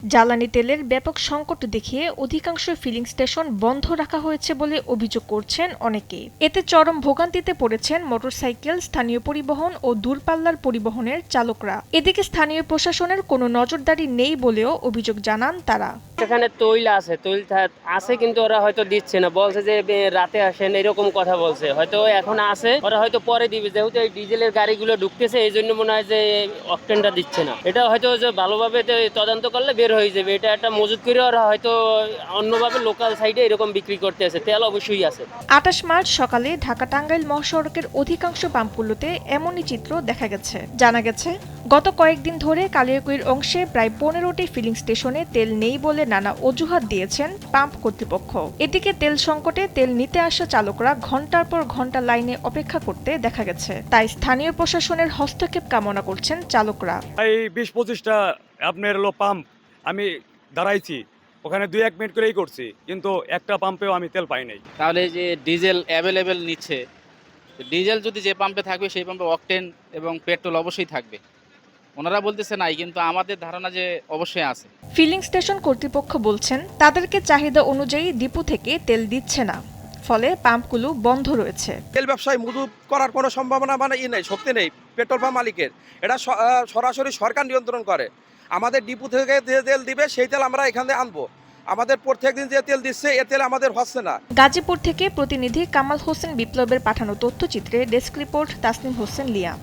জ্বালানি তেলের ব্যাপক সংকট দেখিয়ে অধিকাংশ ফিলিং স্টেশন বন্ধ রাখা হয়েছে বলে অভিযোগ করছেন অনেকে। এতে চরম ভোগান্তিতে পড়েছেন মোটরসাইকেল, স্থানীয় পরিবহন ও দূরপাল্লার পরিবহনের চালকরা। এদিকে স্থানীয় প্রশাসনের কোনো নজরদারি নেই বলেও অভিযোগ জানান তারা। এখানে তৈল আছে কিন্তু ওরা হয়তো দিচ্ছে না, বলছে যে রাতে আসেন, এরকম কথা বলছে। হয়তো এখন আছে, ওরা হয়তো পরে দিবে, যেহেতু এই ডিজেলের গাড়িগুলো ঢুকতেছে, এই জন্য মনে হয় যে অকটেনটা দিচ্ছে না। এটা হয়তো যে ভালোভাবে তদন্ত করলে বের হয়ে যাবে। এটা একটা মজুত করে ওরা হয়তো অন্যভাবে লোকাল সাইডে এরকম বিক্রি করতে আছে। তেল অবশ্যই আছে। ২৮ মার্চ সকালে ঢাকা-টাঙ্গাইল মহাসড়কের অধিকাংশ পাম্পগুলোতে এমনই চিত্র দেখা গেছে। জানা গেছে, গত কয়েকদিন ধরে কালিয়াকৈর অংশে প্রায় ১৫টি ফিলিং স্টেশনে তেল নেই বলে নানা অজুহাত দিয়েছেন পাম্প কর্তৃপক্ষ। এদিকে তেল সংকটে তেল নিতে আসা চালকরা ঘণ্টার পর ঘণ্টা লাইনে অপেক্ষা করতে দেখা গেছে। তাই স্থানীয় প্রশাসনের হস্তক্ষেপ কামনা করছেন চালকরা। এই ২০-২৫টা আপনার হলো পাম্প আমি দাঁড়াইছি, ওখানে ২-১ মিনিট করেই করছি, কিন্তু একটা পাম্পেও আমি তেল পাই নাই। তাহলে যে ডিজেল অ্যাভেলেবেল নিচ্ছে, ডিজেল যদি যে পাম্পে থাকবে সেই পাম্পে অকটেন এবং পেট্রোল অবশ্যই থাকবে। ওনারা বলতেছে নাই, কিন্তু আমাদের ধারণা যে অবশ্যই আছে। ফিলিং স্টেশন কর্তৃপক্ষ বলছেন তাদেরকে চাহিদা অনুযায়ী ডিপো থেকে তেল দিচ্ছে না, ফলে পাম্পগুলো বন্ধ রয়েছে। তেল ব্যবসায় মজুত করার কোনো সম্ভাবনা নেই, শক্তি নেই পেট্রোল পাম্প মালিকের। এটা সরাসরি সরকার নিয়ন্ত্রণ করে। আমাদের ডিপো থেকে যে তেল দিবে সেই তেল আমরা এখান থেকে আনবো। আমাদের প্রত্যেকদিন যে তেল দিচ্ছে এ তেল আমাদের হচ্ছে না। গাজীপুর থেকে প্রতিনিধি কামাল হোসেন বিপ্লবের পাঠানো তথ্যচিত্রে ডেস্ক রিপোর্ট তাসনিম হোসেন লিয়া।